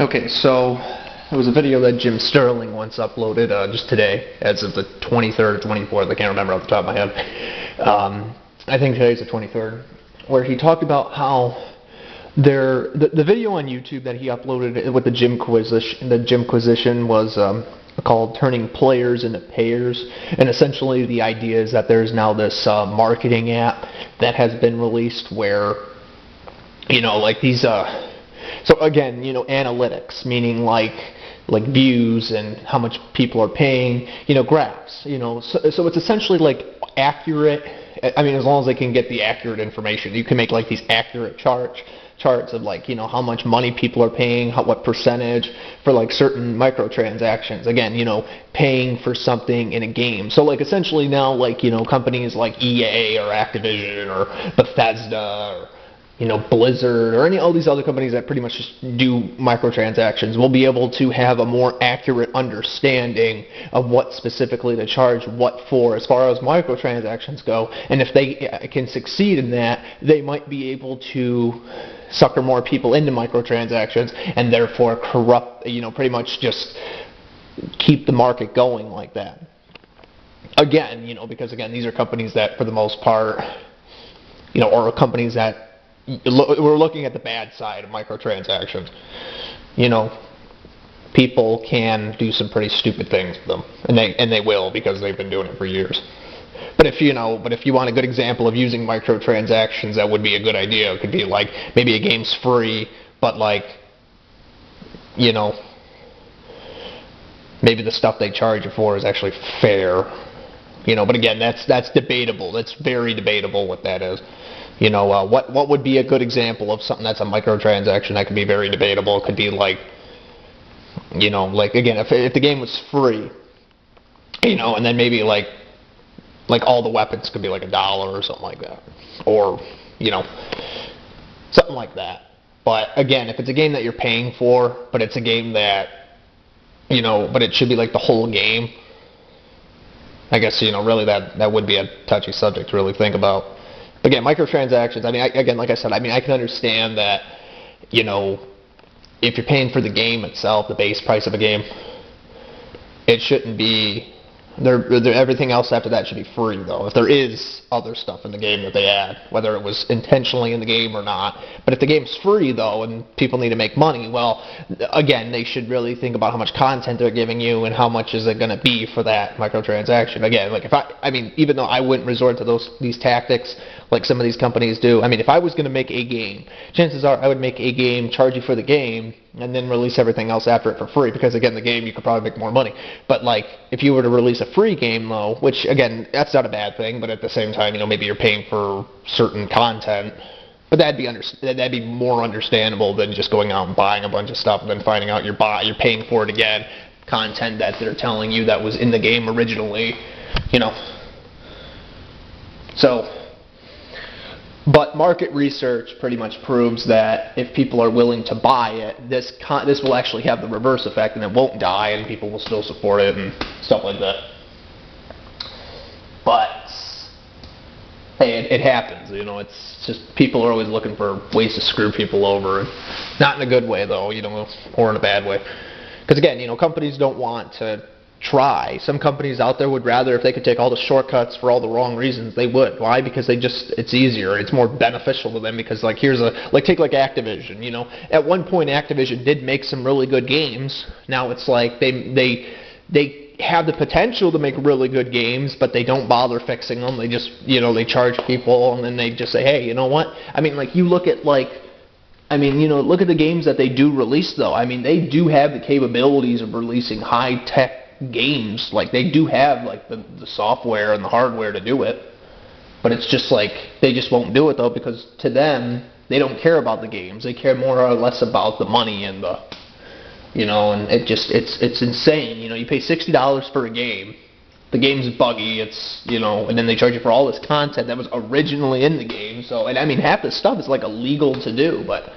Okay, so it was a video that Jim Sterling once uploaded just today, as of the 23rd or 24th, I can't remember off the top of my head. I think today's the 23rd, where he talked about how the video on YouTube that he uploaded with the Jimquisition was called Turning Players into Payers, and essentially the idea is that there's now this marketing app that has been released where, like these so again, analytics, meaning like views and how much people are paying, graphs, so it's essentially like accurate. I mean, as long as they can get the accurate information, you can make like these accurate charts of like, how much money people are paying, what percentage for like certain microtransactions. Again, paying for something in a game. So like essentially now, like, companies like EA or Activision or Bethesda or Blizzard or all these other companies that pretty much just do microtransactions will be able to have a more accurate understanding of what specifically to charge what for as far as microtransactions go. And if they can succeed in that, they might be able to sucker more people into microtransactions and therefore corrupt, pretty much just keep the market going like that. Again, because again, these are companies that for the most part, or companies that we're looking at the bad side of microtransactions. People can do some pretty stupid things with them, and they will, because they've been doing it for years. But if you want a good example of using microtransactions, that would be a good idea. It could be like maybe a game's free, but like maybe the stuff they charge you for is actually fair. But again, that's debatable. That's very debatable what that is. What would be a good example of something that's a microtransaction? That could be very debatable. It could be like, like again, if the game was free, and then maybe like all the weapons could be like $1 or something like that, or something like that. But again, if it's a game that you're paying for, but it's a game that but it should be like the whole game, I guess really that would be a touchy subject to really think about. Again, microtransactions, I mean, again, like I said, I mean, I can understand that, if you're paying for the game itself, the base price of a game, it shouldn't be, everything else after that should be free, though. If there is other stuff in the game that they add, whether it was intentionally in the game or not. But if the game's free, though, and people need to make money, well, again, they should really think about how much content they're giving you and how much is it going to be for that microtransaction. Again, like I mean, even though I wouldn't resort to these tactics like some of these companies do, I mean, if I was going to make a game, chances are I would make a game, charge you for the game, and then release everything else after it for free, because again, the game you could probably make more money. But like, if you were to release a free game, though, which again, that's not a bad thing, but at the same time, maybe you're paying for certain content, but that'd be more understandable than just going out and buying a bunch of stuff and then finding out you're paying for it again, content that they're telling you that was in the game originally, So, but market research pretty much proves that if people are willing to buy it, this will actually have the reverse effect, and it won't die, and people will still support it and stuff like that. But hey, it happens. It's just people are always looking for ways to screw people over, not in a good way though, or in a bad way. Because again, companies don't want to try. Some companies out there would rather, if they could take all the shortcuts for all the wrong reasons, they would. Why? Because it's easier. It's more beneficial to them, because like take like Activision, At one point Activision did make some really good games. Now it's like they have the potential to make really good games, but they don't bother fixing them. They just, they charge people, and then they just say, hey, you know what? I mean, like, you look at look at the games that they do release, though. I mean, they do have the capabilities of releasing high-tech games. Like, they do have like the software and the hardware to do it, but it's just like they just won't do it, though, because to them, they don't care about the games. They care more or less about the money and the and it's insane. You pay $60 for a game, the game's buggy, and then they charge you for all this content that was originally in the game. So, and I mean, half this stuff is like illegal to do, but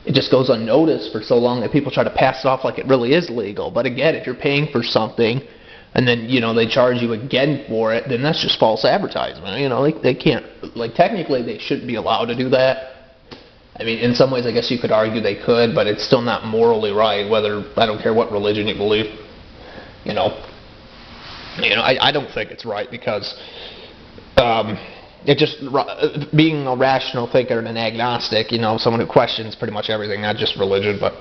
it just goes unnoticed for so long that people try to pass it off like it really is legal. But again, if you're paying for something, and then they charge you again for it, then that's just false advertisement. They can't, technically they shouldn't be allowed to do that. I mean, in some ways, I guess you could argue they could, but it's still not morally right. Whether I don't care what religion you believe, you know, I don't think it's right because it just being a rational thinker and an agnostic, you know, someone who questions pretty much everything, not just religion, but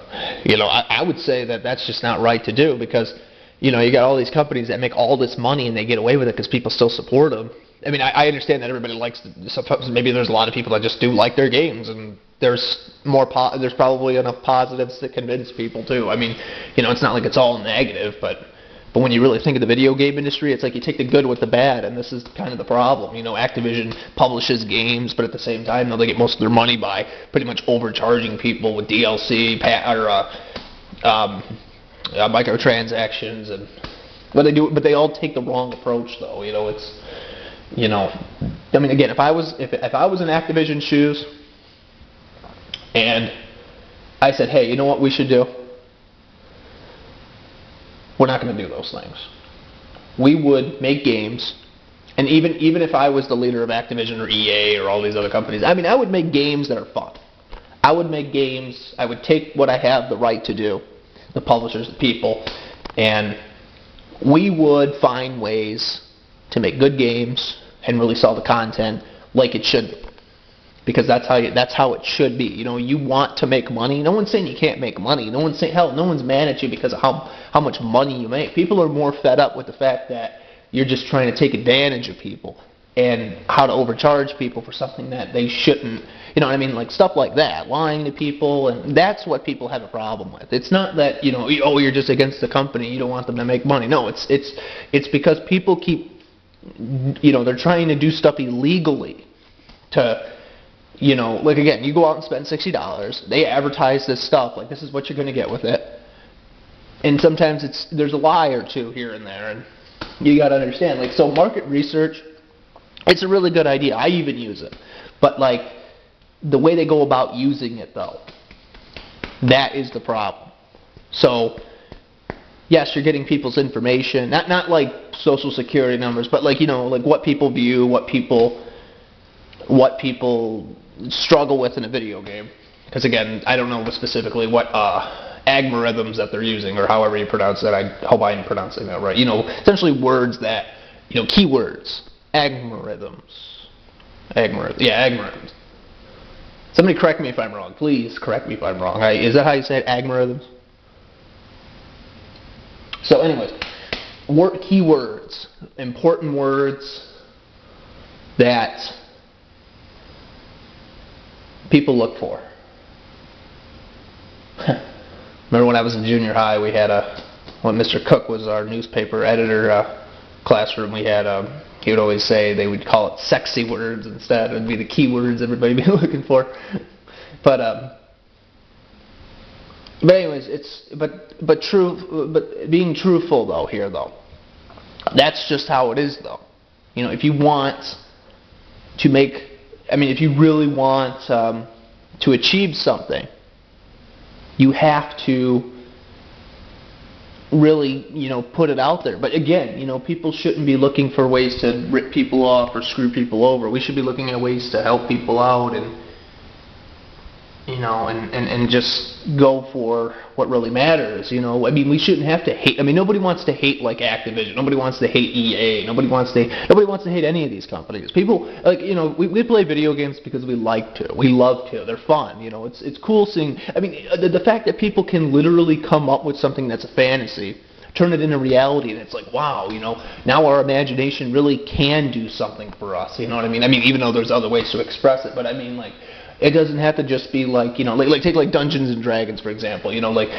you know, I would say that that's just not right to do because you know you got all these companies that make all this money and they get away with it because people still support them. I mean, I understand that everybody likes. Maybe there's a lot of people that just do like their games, and there's there's probably enough positives to convince people too. I mean, you know, it's not like it's all negative, but when you really think of the video game industry, it's like you take the good with the bad, and this is kind of the problem. You know, Activision publishes games, but at the same time, they get most of their money by pretty much overcharging people with DLC microtransactions, and but they all take the wrong approach, though. You know, it's. You know, I mean, again, if I was in Activision's shoes, and I said, hey, you know what we should do? We're not going to do those things. We would make games, and even if I was the leader of Activision or EA or all these other companies, I mean, I would make games that are fun. I would make games. I would take what I have the right to do, the publishers, the people, and we would find ways to make good games and really sell the content like it should be, because that's how it should be. You know, you want to make money. No one's saying you can't make money. No one's saying no one's mad at you because of how much money you make. People are more fed up with the fact that you're just trying to take advantage of people and how to overcharge people for something that they shouldn't. You know what I mean? Like stuff like that, lying to people, and that's what people have a problem with. It's not that, you know, oh, you're just against the company, you don't want them to make money. No, it's because people keep, you know, they're trying to do stuff illegally to, you know, like again, you go out and spend $60, they advertise this stuff, like this is what you're going to get with it, and sometimes there's a lie or two here and there, and you got to understand, like, so market research, it's a really good idea, I even use it, but like, the way they go about using it though, that is the problem. So yes, you're getting people's information, not like social security numbers, but like, you know, like what people view, what people struggle with in a video game. Because again, I don't know specifically what algorithms that they're using, or however you pronounce that. I hope I'm pronouncing that right. You know, essentially words that, you know, keywords, algorithms. Yeah, algorithms. Somebody correct me if I'm wrong. Please correct me if I'm wrong. Is that how you say it, algorithms? So anyways, keywords, important words that people look for. Remember when I was in junior high, we had when Mr. Cook was our newspaper editor classroom, we had he would always say they would call it sexy words instead. It would be the keywords everybody would be looking for. But anyways, but being truthful though here though, that's just how it is though. You know, if you want to if you really want to achieve something, you have to really, you know, put it out there. But again, you know, people shouldn't be looking for ways to rip people off or screw people over. We should be looking at ways to help people out and, you know, and just go for what really matters. You know, I mean, we shouldn't have to hate. I mean, nobody wants to hate like Activision. Nobody wants to hate EA. Nobody wants to hate any of these companies. People, like, you know, we play video games because we like to. We love to. They're fun. You know, it's cool seeing. I mean, the fact that people can literally come up with something that's a fantasy, turn it into reality, and it's like, wow, you know, now our imagination really can do something for us. You know what I mean? I mean, even though there's other ways to express it, but I mean, like, it doesn't have to just be like, you know, like take like Dungeons and Dragons, for example. You know, like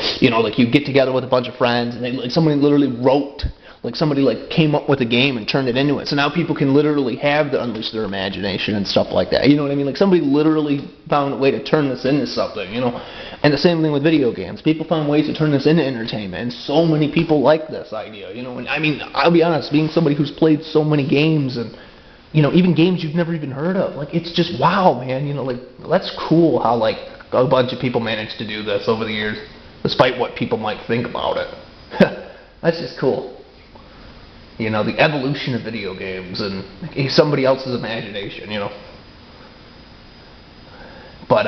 you get together with a bunch of friends and somebody literally wrote, like somebody like came up with a game and turned it into it. So now people can literally unleash their imagination and stuff like that. You know what I mean? Like somebody literally found a way to turn this into something, you know. And the same thing with video games. People found ways to turn this into entertainment, and so many people like this idea, you know. And I mean, I'll be honest, being somebody who's played so many games and, you know, even games you've never even heard of. Like, it's just, wow, man. You know, like, that's cool how, like, a bunch of people managed to do this over the years, despite what people might think about it. That's just cool. You know, the evolution of video games and somebody else's imagination, you know. But,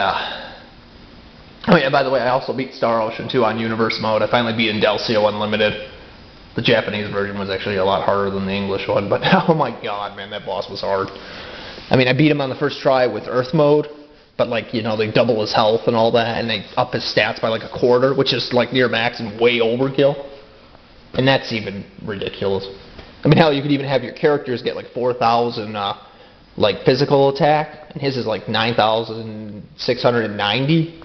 Oh yeah, by the way, I also beat Star Ocean 2 on Universe Mode. I finally beat Indelcio Unlimited. The Japanese version was actually a lot harder than the English one, but oh my god, man, that boss was hard. I mean, I beat him on the first try with Earth Mode, but like, you know, they double his health and all that, and they up his stats by like a quarter, which is like near max and way overkill. And that's even ridiculous. I mean, hell, you could even have your characters get like 4,000 like physical attack, and his is like 9,690.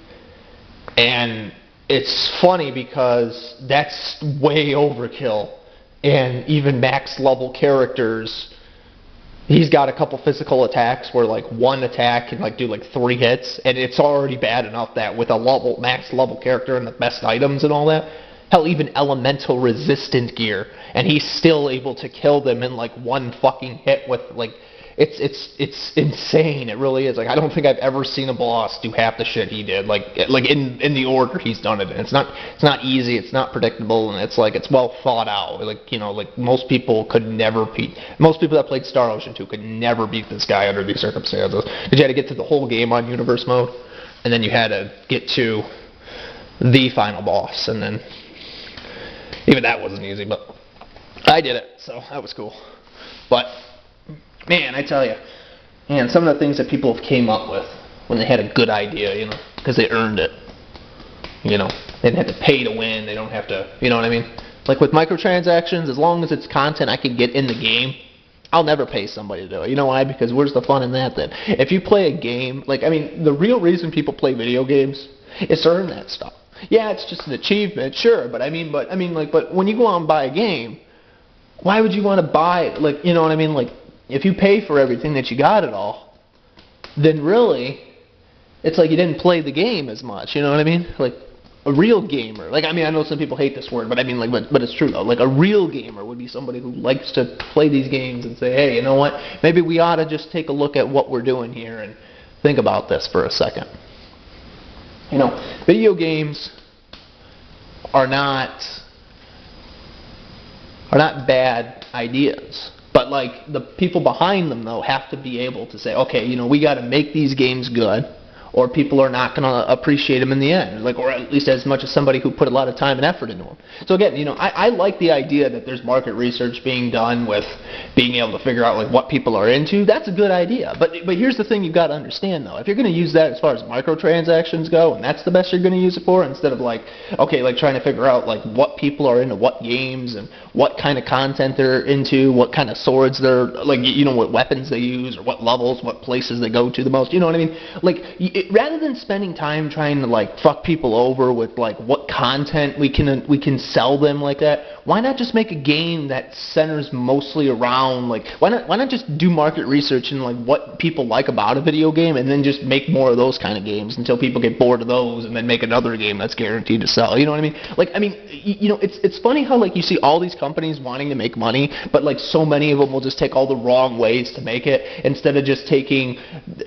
And it's funny because that's way overkill. And even max level characters, he's got a couple physical attacks where like one attack can like do like 3 hits, and it's already bad enough that with a max level character and the best items and all that, hell, even elemental resistant gear, and he's still able to kill them in like one fucking hit with like, it's insane. It really is. Like, I don't think I've ever seen a boss do half the shit he did. Like in the order he's done it. And it's not easy. It's not predictable, and it's well thought out. Like, you know, like most people that played Star Ocean 2 could never beat this guy under these circumstances. Because you had to get through the whole game on Universe Mode, and then you had to get to the final boss, and then even that wasn't easy, but I did it, so that was cool. But man, I tell you, man, some of the things that people have came up with when they had a good idea, you know, because they earned it. You know, they didn't have to pay to win. They don't have to, you know what I mean? Like with microtransactions, as long as it's content I can get in the game, I'll never pay somebody to do it. You know why? Because where's the fun in that then? If you play a game, like, I mean, the real reason people play video games is to earn that stuff. Yeah, it's just an achievement, sure, but when you go out and buy a game, why would you want to buy, like, you know what I mean? Like, if you pay for everything that you got it all, then really, it's like you didn't play the game as much, you know what I mean? Like, a real gamer, like, I mean, I know some people hate this word, but I mean, like, but it's true though. Like, a real gamer would be somebody who likes to play these games and say, hey, you know what? Maybe we ought to just take a look at what we're doing here and think about this for a second. You know, video games are not bad ideas. But like the people behind them though have to be able to say, okay, you know, we got to make these games good, or people are not going to appreciate them in the end, like, or at least as much as somebody who put a lot of time and effort into them. So again, you know, I like the idea that there's market research being done with being able to figure out like what people are into. That's a good idea. But here's the thing you've got to understand though. If you're going to use that as far as microtransactions go, and that's the best you're going to use it for, instead of like, okay, like trying to figure out like what people are into what games and what kind of content they're into, what kind of swords they're, like, you know, what weapons they use or what levels, what places they go to the most, you know what I mean? Like, rather than spending time trying to like fuck people over with like what content we can sell them like that, why not just make a game that centers mostly around like, why not just do market research and like what people like about a video game, and then just make more of those kind of games until people get bored of those, and then make another game that's guaranteed to sell. You know what I mean? Like, I mean, you know, it's funny how like you see all these companies wanting to make money, but like so many of them will just take all the wrong ways to make it, instead of just taking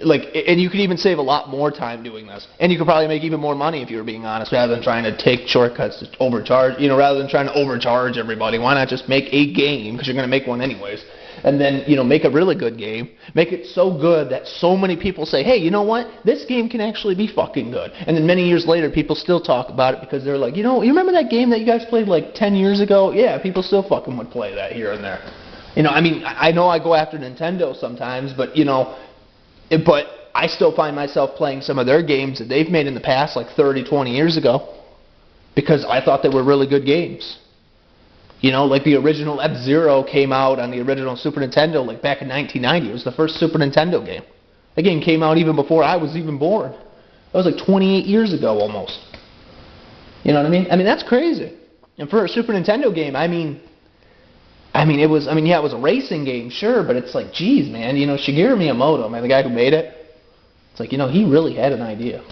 like, and you could even save a lot more time doing this, and you could probably make even more money if you were being honest, rather than trying to take shortcuts to overcharge, you know, rather than trying to overcharge everybody. Why not just make a game, because you're going to make one anyways, and then, you know, make a really good game, make it so good that so many people say, hey, you know what, this game can actually be fucking good, and then many years later people still talk about it because they're like, you know, you remember that game that you guys played like 10 years ago? Yeah, people still fucking would play that here and there. You know, I mean, I know I go after Nintendo sometimes, but, you know, but I still find myself playing some of their games that they've made in the past, like 30, 20 years ago, because I thought they were really good games. You know, like the original F-Zero came out on the original Super Nintendo like back in 1990. It was the first Super Nintendo game. That game came out even before I was even born. That was like 28 years ago almost. You know what I mean? I mean, that's crazy. And for a Super Nintendo game, it was a racing game, sure, but it's like, geez, man, you know, Shigeru Miyamoto, man, the guy who made it, it's like, you know, he really had an idea.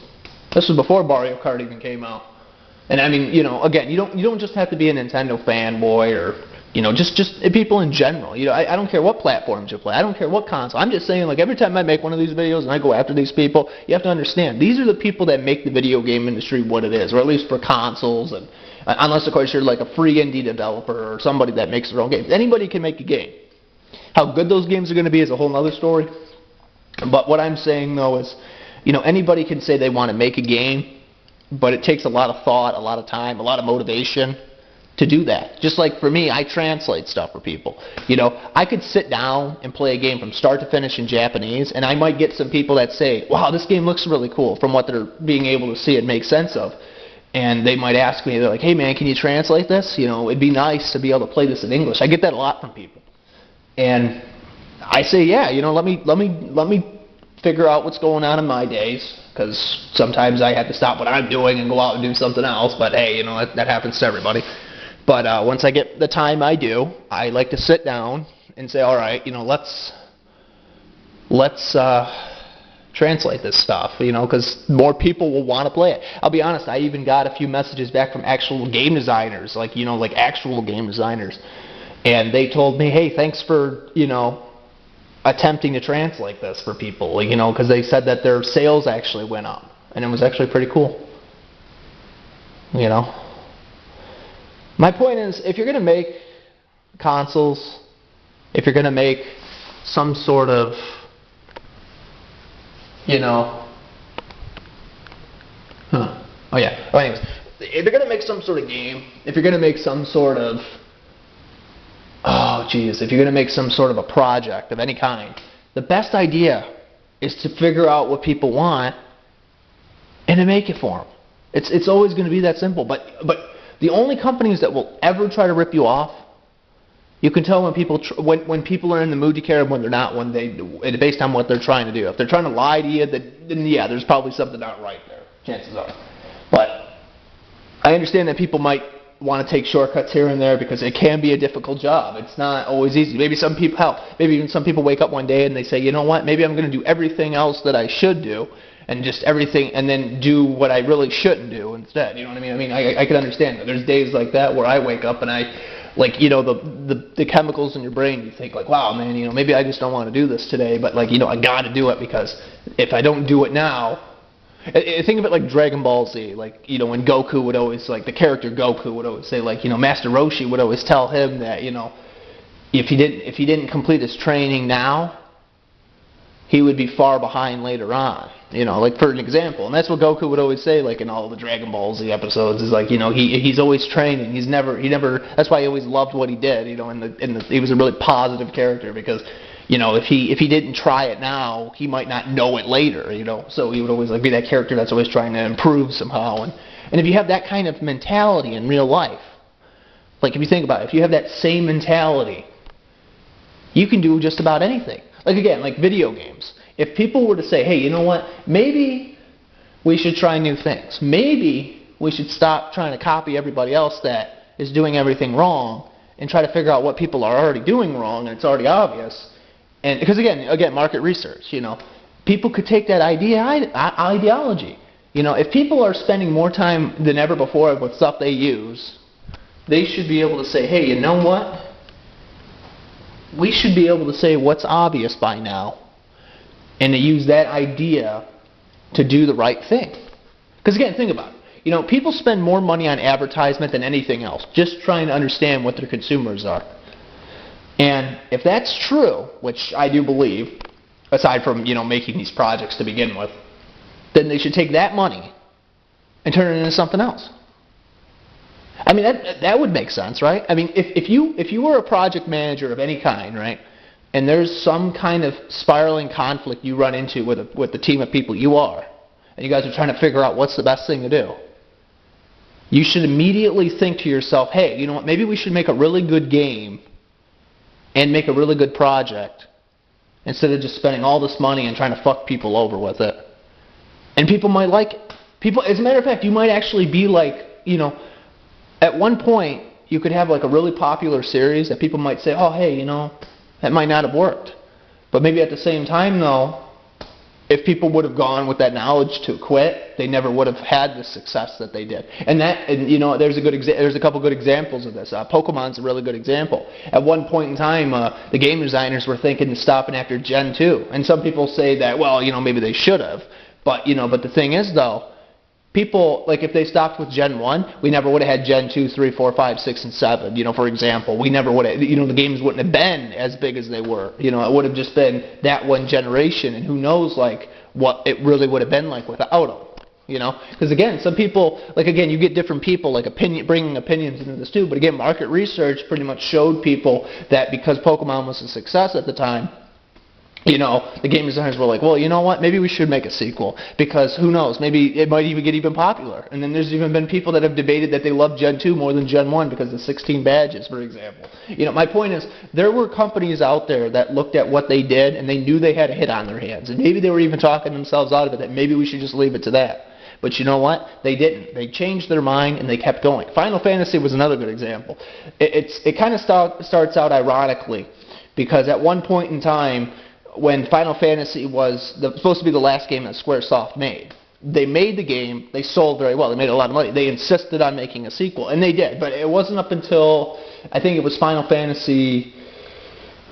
This was before Mario Kart even came out. And I mean, you know, again, you don't just have to be a Nintendo fanboy, or, you know, just people in general. You know, I don't care what platforms you play. I don't care what console. I'm just saying, like, every time I make one of these videos and I go after these people, you have to understand, these are the people that make the video game industry what it is, or at least for consoles, and unless, of course, you're like a free indie developer or somebody that makes their own games. Anybody can make a game. How good those games are going to be is a whole other story. But what I'm saying, though, is, you know, anybody can say they want to make a game, but it takes a lot of thought, a lot of time, a lot of motivation to do that. Just like for me, I translate stuff for people. You know, I could sit down and play a game from start to finish in Japanese, and I might get some people that say, wow, this game looks really cool, from what they're being able to see and make sense of. And they might ask me, they're like, hey man, can you translate this? You know, it'd be nice to be able to play this in English. I get that a lot from people. And I say, yeah, you know, let me figure out what's going on in my days, because sometimes I have to stop what I'm doing and go out and do something else, but hey, you know, that happens to everybody. But once I get the time I do, I like to sit down and say, all right, you know, let's translate this stuff, you know, because more people will want to play it. I'll be honest, I even got a few messages back from actual game designers, like, you know, like actual game designers. And they told me, hey, thanks for, you know, attempting to translate this for people, you know, because they said that their sales actually went up. And it was actually pretty cool, you know. My point is, if you're going to make consoles, if you're going to make some sort of, you know, anyways, if you're going to make some sort of game, if you're going to make some sort of, if you're going to make some sort of a project of any kind, the best idea is to figure out what people want and to make it for them. It's always going to be that simple. But the only companies that will ever try to rip you off, you can tell when people when people are in the mood to care and when they're not, based on what they're trying to do. If they're trying to lie to you, then yeah, there's probably something not right there. Chances are. But I understand that people might want to take shortcuts here and there because it can be a difficult job. It's not always easy. Maybe even some people wake up one day and they say, you know what, maybe I'm going to do everything else that I should do, and just everything, and then do what I really shouldn't do instead. You know what I mean? I can understand that. There's days like that where I wake up and the chemicals in your brain, you think like, wow, man, you know, maybe I just don't want to do this today, but like, you know, I got to do it, because if I don't do it now, think of it like Dragon Ball Z, like, you know, when Goku would always, like, the character Goku would always say, like, you know, Master Roshi would always tell him that, you know, if he didn't complete his training now, he would be far behind later on. You know, like, for an example, and that's what Goku would always say, like, in all the Dragon Ball Z episodes, is like, you know, he's always training. He never. That's why he always loved what he did. You know, he was a really positive character, because, you know, if he didn't try it now, he might not know it later. You know, so he would always, like, be that character that's always trying to improve somehow. And if you have that kind of mentality in real life, like, if you think about it, if you have that same mentality, you can do just about anything. Like, again, like video games. If people were to say, hey, you know what, maybe we should try new things. Maybe we should stop trying to copy everybody else that is doing everything wrong and try to figure out what people are already doing wrong, and it's already obvious. And because, again, market research, you know, people could take that ideology. You know, if people are spending more time than ever before with stuff they use, they should be able to say, hey, you know what? We should be able to say what's obvious by now, and to use that idea to do the right thing. Because, again, think about it. You know, people spend more money on advertisement than anything else, just trying to understand what their consumers are. And if that's true, which I do believe, aside from, you know, making these projects to begin with, then they should take that money and turn it into something else. I mean, that would make sense, right? I mean, if you were a project manager of any kind, right, and there's some kind of spiraling conflict you run into with the team of people you are, and you guys are trying to figure out what's the best thing to do, you should immediately think to yourself, hey, you know what, maybe we should make a really good game and make a really good project instead of just spending all this money and trying to fuck people over with it. And people might like it. As a matter of fact, you might actually be like, you know, at one point you could have like a really popular series that people might say, oh, hey, you know, that might not have worked. But maybe at the same time, though, if people would have gone with that knowledge to quit, they never would have had the success that they did. And you know, there's a couple good examples of this. Pokemon's a really good example. At one point in time, the game designers were thinking of stopping after Gen 2. And some people say that, well, you know, maybe they should have. But, you know, but the thing is, though, people, like, if they stopped with Gen 1, we never would have had Gen 2, 3, 4, 5, 6, and 7, you know, for example. We never would have, you know, the games wouldn't have been as big as they were. You know, it would have just been that one generation, and who knows, like, what it really would have been like without them. You know, because again, some people, like again, you get different people like bringing opinions into this too. But again, market research pretty much showed people that because Pokemon was a success at the time, you know, the game designers were like, well, you know what, maybe we should make a sequel, because who knows, maybe it might even get even popular. And then there's even been people that have debated that they love Gen 2 more than Gen 1 because of the 16 badges, for example. You know, my point is, there were companies out there that looked at what they did and they knew they had a hit on their hands. And maybe they were even talking themselves out of it, that maybe we should just leave it to that. But you know what? They didn't. They changed their mind and they kept going. Final Fantasy was another good example. It kind of starts out ironically, because at one point in time, when Final Fantasy was supposed to be the last game that Squaresoft made, they made the game, they sold very well, they made a lot of money, they insisted on making a sequel, and they did, but it wasn't up until, I think it was Final Fantasy,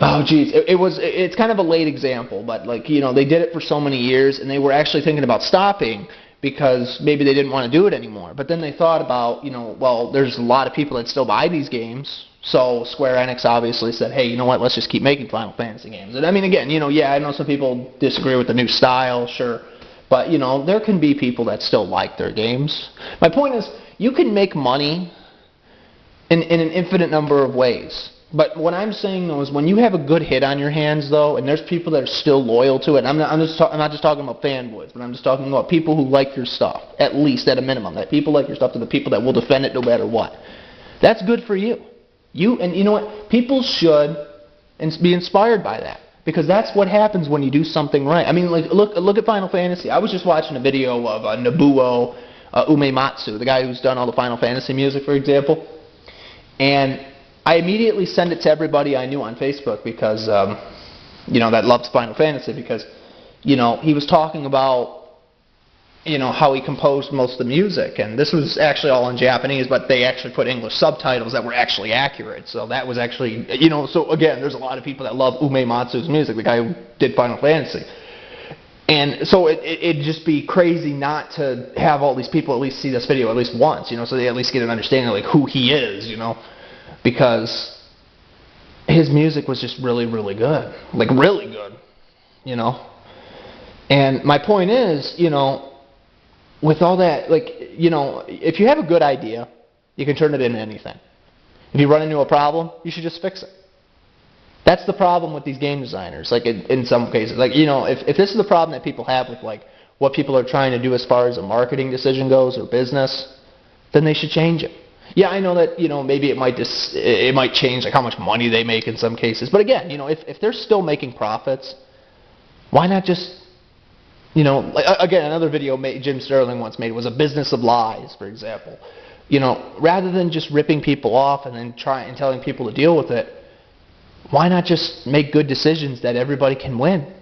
oh geez, it's kind of a late example, but like, you know, they did it for so many years, and they were actually thinking about stopping, because maybe they didn't want to do it anymore. But then they thought about, you know, well, there's a lot of people that still buy these games, so Square Enix obviously said, hey, you know what, let's just keep making Final Fantasy games. And I mean, again, you know, yeah, I know some people disagree with the new style, sure, but, you know, there can be people that still like their games. My point is, you can make money in an infinite number of ways. But what I'm saying, though, is when you have a good hit on your hands, though, and there's people that are still loyal to it, and I'm not just talking about fanboys, but I'm just talking about people who like your stuff, at least at a minimum, that people like your stuff to the people that will defend it no matter what. That's good for you. And you know what? People should be inspired by that, because that's what happens when you do something right. I mean, like, look at Final Fantasy. I was just watching a video of Nobuo Uematsu, the guy who's done all the Final Fantasy music, for example, and I immediately sent it to everybody I knew on Facebook, because, you know, that loves Final Fantasy, because, you know, he was talking about, you know, how he composed most of the music, and this was actually all in Japanese, but they actually put English subtitles that were actually accurate, so that was actually, you know, so again, there's a lot of people that love Uematsu's music, the guy who did Final Fantasy. And so it'd just be crazy not to have all these people at least see this video at least once, you know, so they at least get an understanding of, like, who he is, you know. Because his music was just really, really good. Like, really good, you know. And my point is, you know, with all that, like, you know, if you have a good idea, you can turn it into anything. If you run into a problem, you should just fix it. That's the problem with these game designers, like, in some cases. Like, you know, if this is the problem that people have with, like, what people are trying to do as far as a marketing decision goes, or business, then they should change it. Yeah, I know that, you know, maybe it might change, like, how much money they make in some cases. But again, you know, if they're still making profits, why not just, you know, like, again, another video Jim Sterling once made was a business of lies, for example. You know, rather than just ripping people off and then telling people to deal with it, why not just make good decisions that everybody can win?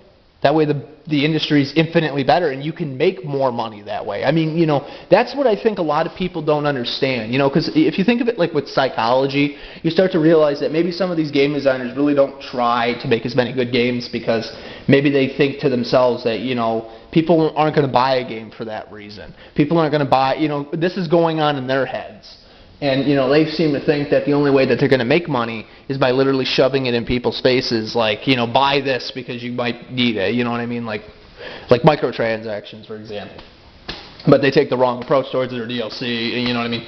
That way the industry is infinitely better, and you can make more money that way. I mean, you know, that's what I think a lot of people don't understand. You know, because if you think of it like with psychology, you start to realize that maybe some of these game designers really don't try to make as many good games because maybe they think to themselves that, you know, people aren't going to buy a game for that reason. People aren't going to buy, you know, this is going on in their heads. And, you know, they seem to think that the only way that they're going to make money is by literally shoving it in people's faces, like, you know, buy this because you might need it, you know what I mean? Like microtransactions, for example. But they take the wrong approach towards their DLC, you know what I mean?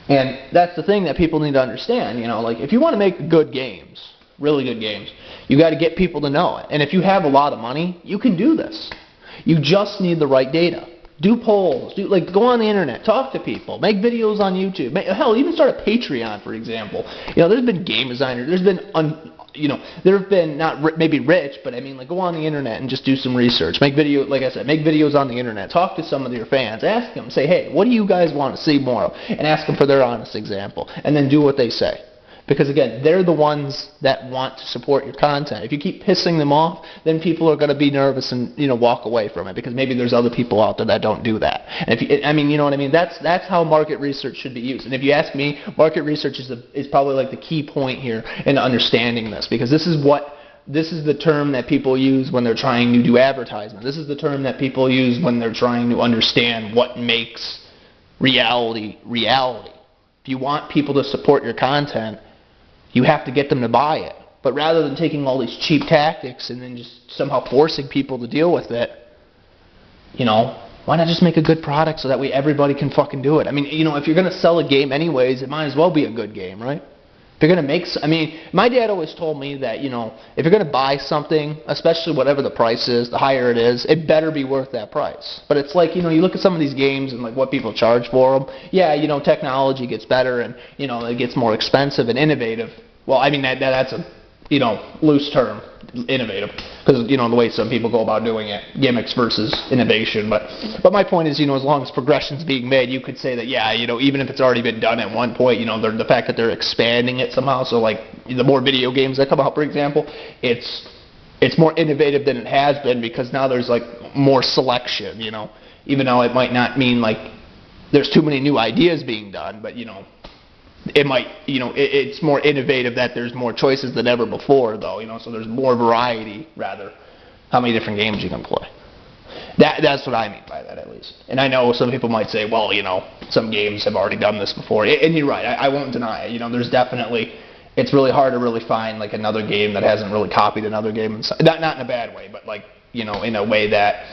And that's the thing that people need to understand, you know, like, if you want to make good games, really good games, you got to get people to know it. And if you have a lot of money, you can do this. You just need the right data. Do polls, go on the internet, talk to people, make videos on YouTube. Hell, even start a Patreon, for example. You know, there's been game designers, there's been, you know, there have been not maybe rich, but I mean, like, go on the internet and just do some research. Make videos, like I said, make videos on the internet. Talk to some of your fans. Ask them, say, hey, what do you guys want to see more of? And ask them for their honest example, and then do what they say. Because, again, they're the ones that want to support your content. If you keep pissing them off, then people are going to be nervous and, you know, walk away from it, because maybe there's other people out there that don't do that. And I mean, you know what I mean? That's how market research should be used. And if you ask me, market research is probably like the key point here in understanding this, because this is the term that people use when they're trying to do advertisement. This is the term that people use when they're trying to understand what makes reality reality. If you want people to support your content, you have to get them to buy it. But rather than taking all these cheap tactics and then just somehow forcing people to deal with it, you know, Why not just make a good product so that way everybody can fucking do it? I mean, you know, if you're going to sell a game anyways, it might as well be a good game, right? If you're going to make, I mean, my dad always told me that, you know, if you're going to buy something, especially whatever the price is, the higher it is, it better be worth that price. But it's like, you know, you look at some of these games and like what people charge for them. Yeah, you know, technology gets better and, you know, it gets more expensive and innovative. Well, I mean, that's a, you know, loose term, innovative, because, you know, the way some people go about doing it, gimmicks versus innovation. But my point is, you know, as long as progression's being made, you could say that, yeah, you know, even if it's already been done at one point, you know, the fact that they're expanding it somehow, so like the more video games that come out, for example, it's more innovative than it has been because now there's like more selection, you know, even though it might not mean like there's too many new ideas being done, but, you know, it might, you know, it's more innovative that there's more choices than ever before, though, you know, so there's more variety, rather, how many different games you can play. That's what I mean by that, at least. And I know some people might say, well, you know, some games have already done this before, and you're right, I won't deny it. You know, there's definitely, it's really hard to really find, like, another game that hasn't really copied another game, not in a bad way, but, like, you know, in a way that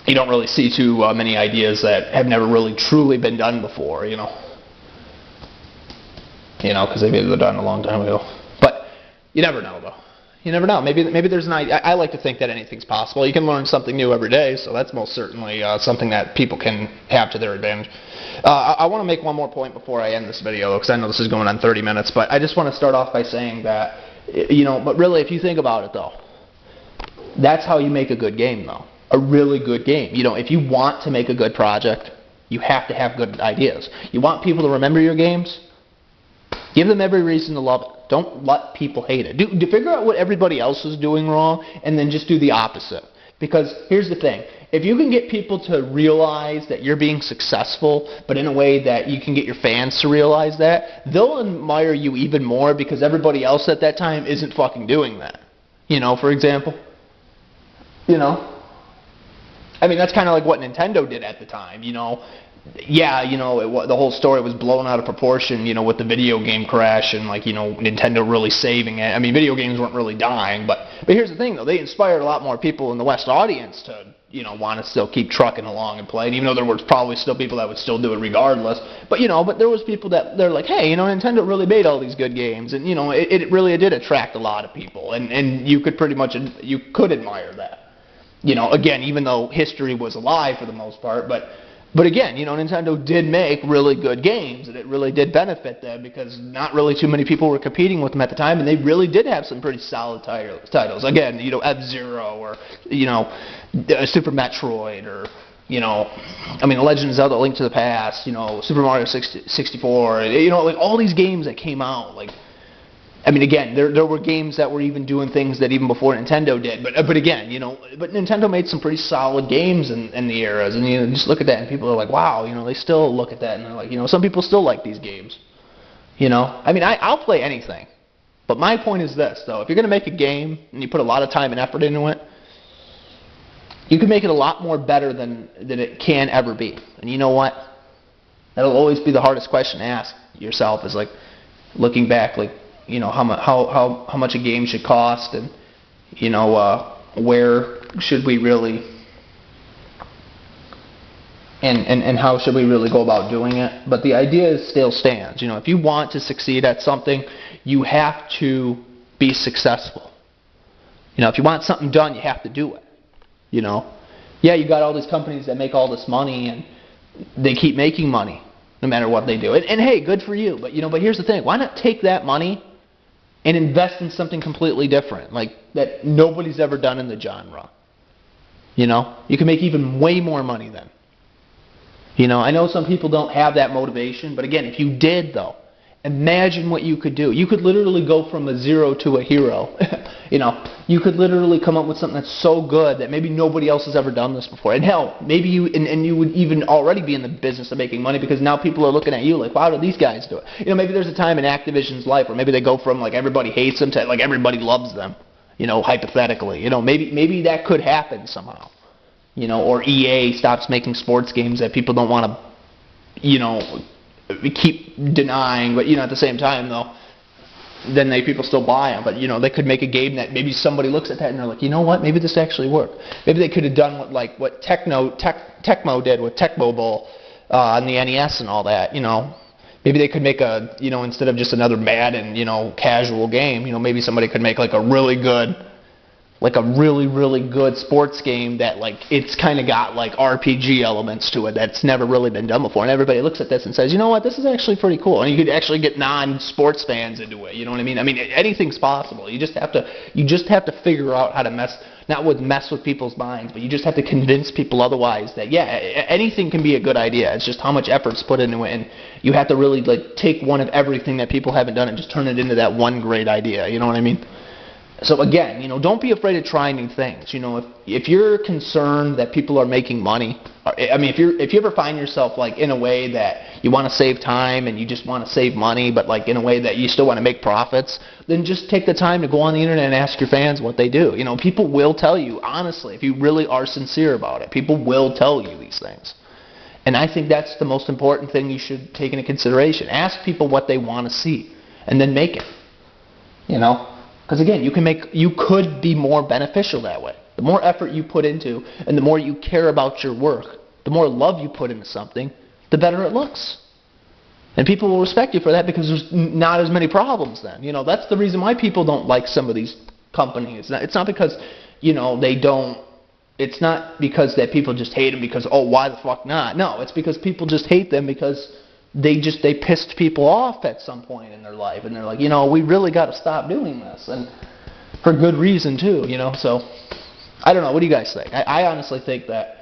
you don't really see too many ideas that have never really truly been done before, you know. You know, because they've been done a long time ago. But you never know, though. You never know. Maybe there's an idea. I like to think that anything's possible. You can learn something new every day, so that's most certainly something that people can have to their advantage. I want to make one more point before I end this video, because I know this is going on 30 minutes, but I just want to start off by saying that, you know, but really, if you think about it, though, that's how you make a good game, though. A really good game. You know, if you want to make a good project, you have to have good ideas. You want people to remember your games? Give them every reason to love it. Don't let people hate it. Figure out what everybody else is doing wrong, and then just do the opposite. Because here's the thing. If you can get people to realize that you're being successful, but in a way that you can get your fans to realize that, they'll admire you even more because everybody else at that time isn't fucking doing that. You know, for example. You know. I mean, that's kind of like what Nintendo did at the time, you know. Yeah, you know, the whole story was blown out of proportion, you know, with the video game crash and, like, you know, Nintendo really saving it. I mean, video games weren't really dying, but here's the thing, though. They inspired a lot more people in the West audience to, you know, want to still keep trucking along and playing, even though there was probably still people that would still do it regardless. But, you know, but there was people that, they're like, hey, you know, Nintendo really made all these good games, and, you know, it really did attract a lot of people, and you could pretty much, you could admire that. You know, again, even though history was a lie for the most part, but again, you know, Nintendo did make really good games, and it really did benefit them because not really too many people were competing with them at the time, and they really did have some pretty solid titles. Again, you know, F-Zero or, you know, Super Metroid or, you know, I mean, Legend of Zelda: Link to the Past, you know, Super Mario 64, you know, like all these games that came out, like, I mean, again, there were games that were even doing things that even before Nintendo did. But again, you know, but Nintendo made some pretty solid games in the eras. And, you know, just look at that and people are like, wow, you know, they still look at that and they're like, you know, some people still like these games. You know, I mean, I'll play anything. But my point is this, though. If you're going to make a game and you put a lot of time and effort into it, you can make it a lot more better than it can ever be. And you know what? That'll always be the hardest question to ask yourself is, like, looking back, like, you know, how much a game should cost, and, you know, where should we really, and how should we really go about doing it. But the idea still stands. You know, if you want to succeed at something, you have to be successful. You know, if you want something done, you have to do it. You know, yeah, you got all these companies that make all this money, and they keep making money no matter what they do. And hey, good for you. But, you know, but here's the thing. Why not take that money and invest in something completely different, like that nobody's ever done in the genre? You know, you can make even way more money then. You know, I know some people don't have that motivation, but again, if you did, though, imagine what you could do. You could literally go from a zero to a hero. You know, you could literally come up with something that's so good that maybe nobody else has ever done this before. And hell, maybe you would even already be in the business of making money because now people are looking at you like, wow, do these guys do it? You know, maybe there's a time in Activision's life where maybe they go from like everybody hates them to like everybody loves them. You know, hypothetically. You know, maybe that could happen somehow. You know, or EA stops making sports games that people don't want to, you know, keep denying. But, you know, at the same time, though, then people still buy them. But, you know, they could make a game that maybe somebody looks at that and they're like, you know what, maybe this actually worked. Maybe they could have done what Tecmo did with Tecmo Bowl on the NES and all that, you know. Maybe they could make a, you know, instead of just another Madden, you know, casual game, you know, maybe somebody could make like a really good sports game that like it's kind of got like RPG elements to it that's never really been done before, and everybody looks at this and says, you know what, this is actually pretty cool, and you could actually get non-sports fans into it. You know what I mean? I mean, anything's possible. You just have to figure out how to mess with people's minds, but you just have to convince people otherwise that yeah, anything can be a good idea. It's just how much effort's put into it, and you have to really like take one of everything that people haven't done and just turn it into that one great idea. You know what I mean? So again, you know, don't be afraid of trying new things. You know, if you're concerned that people are making money, I mean, if you ever find yourself like in a way that you want to save time and you just want to save money, but like in a way that you still want to make profits, then just take the time to go on the internet and ask your fans what they do. You know, people will tell you, honestly, if you really are sincere about it, people will tell you these things. And I think that's the most important thing you should take into consideration. Ask people what they want to see, and then make it. You know? Because again, you could be more beneficial that way. The more effort you put into, and the more you care about your work, the more love you put into something, the better it looks. And people will respect you for that because there's not as many problems then. You know, that's the reason why people don't like some of these companies. It's not because, you know, they don't. It's not because that people just hate them because, oh, why the fuck not? No, it's because people just hate them because they pissed people off at some point in their life, and they're like, you know, we really got to stop doing this, and for good reason too, you know. So I don't know. What do you guys think? I honestly think that,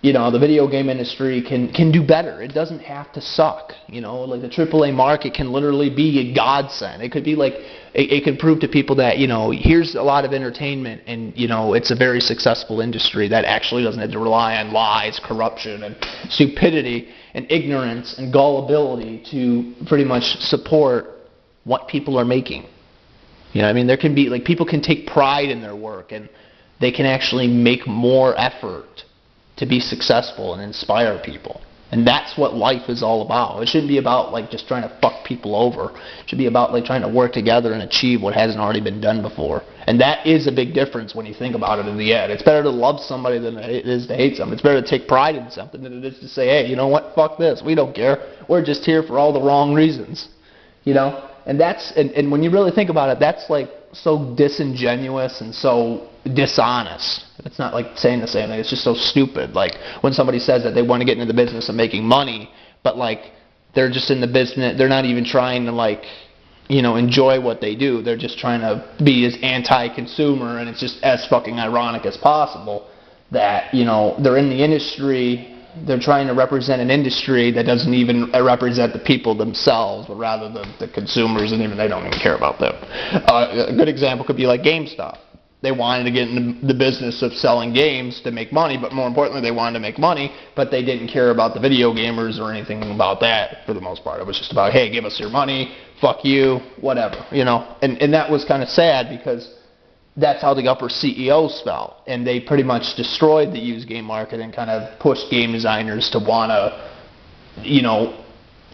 you know, the video game industry can do better. It doesn't have to suck. You know, like the AAA market can literally be a godsend. It could be like it can prove to people that, you know, here's a lot of entertainment, and you know, it's a very successful industry that actually doesn't have to rely on lies, corruption, and stupidity, and ignorance, and gullibility to pretty much support what people are making. You know, I mean, there can be like people can take pride in their work, and they can actually make more effort to be successful and inspire people. And that's what life is all about. It shouldn't be about like just trying to fuck people over. It should be about like trying to work together and achieve what hasn't already been done before. And that is a big difference when you think about it in the end. It's better to love somebody than it is to hate something. It's better to take pride in something than it is to say, hey, you know what, fuck this, we don't care. We're just here for all the wrong reasons. You know? And that's, and when you really think about it, that's like so disingenuous and so dishonest. It's not like saying the same thing. It's just so stupid. Like when somebody says that they want to get into the business of making money, but like they're just in the business, they're not even trying to like, you know, enjoy what they do. They're just trying to be as anti-consumer, and it's just as fucking ironic as possible that, you know, they're in the industry. They're trying to represent an industry that doesn't even represent the people themselves, but rather the consumers, and even they don't even care about them. A good example could be like GameStop. They wanted to get into the business of selling games to make money, but more importantly, they wanted to make money, but they didn't care about the video gamers or anything about that for the most part. It was just about, hey, give us your money, fuck you, whatever, you know. And that was kind of sad because that's how the upper CEOs felt, and they pretty much destroyed the used game market and kind of pushed game designers to want to, you know,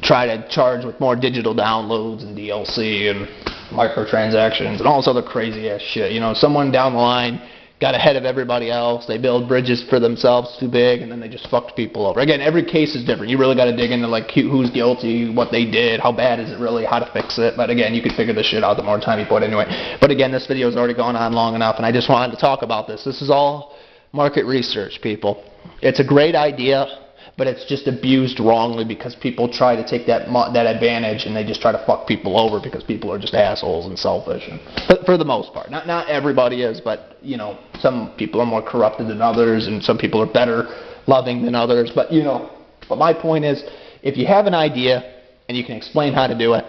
try to charge with more digital downloads and DLC and microtransactions and all this other crazy ass shit. You know, someone down the line got ahead of everybody else. They build bridges for themselves too big, and then they just fucked people over. Again, every case is different. You really got to dig into like who's guilty, what they did, how bad is it really, how to fix it. But again, you can figure this shit out the more time you put anyway. But again, this video has already gone on long enough, and I just wanted to talk about this. This is all market research, people. It's a great idea, but it's just abused wrongly because people try to take that advantage, and they just try to fuck people over because people are just assholes and selfish. And for the most part, not everybody is, but you know, some people are more corrupted than others, and some people are better loving than others. But you know, but my point is, if you have an idea and you can explain how to do it,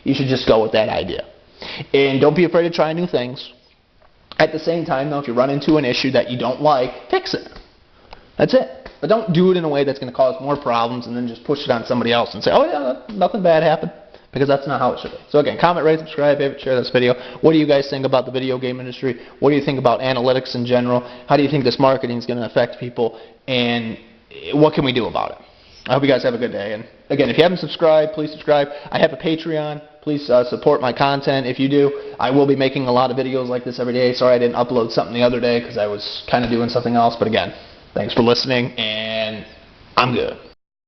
you should just go with that idea. And don't be afraid to try new things. At the same time, though, if you run into an issue that you don't like, fix it. That's it. But don't do it in a way that's going to cause more problems and then just push it on somebody else and say, oh yeah, nothing bad happened. Because that's not how it should be. So again, comment, rate, subscribe, favorite, share this video. What do you guys think about the video game industry? What do you think about analytics in general? How do you think this marketing is going to affect people? And what can we do about it? I hope you guys have a good day. And again, if you haven't subscribed, please subscribe. I have a Patreon. Please support my content if you do. I will be making a lot of videos like this every day. Sorry I didn't upload something the other day because I was kind of doing something else. But again, thanks for listening, and I'm good.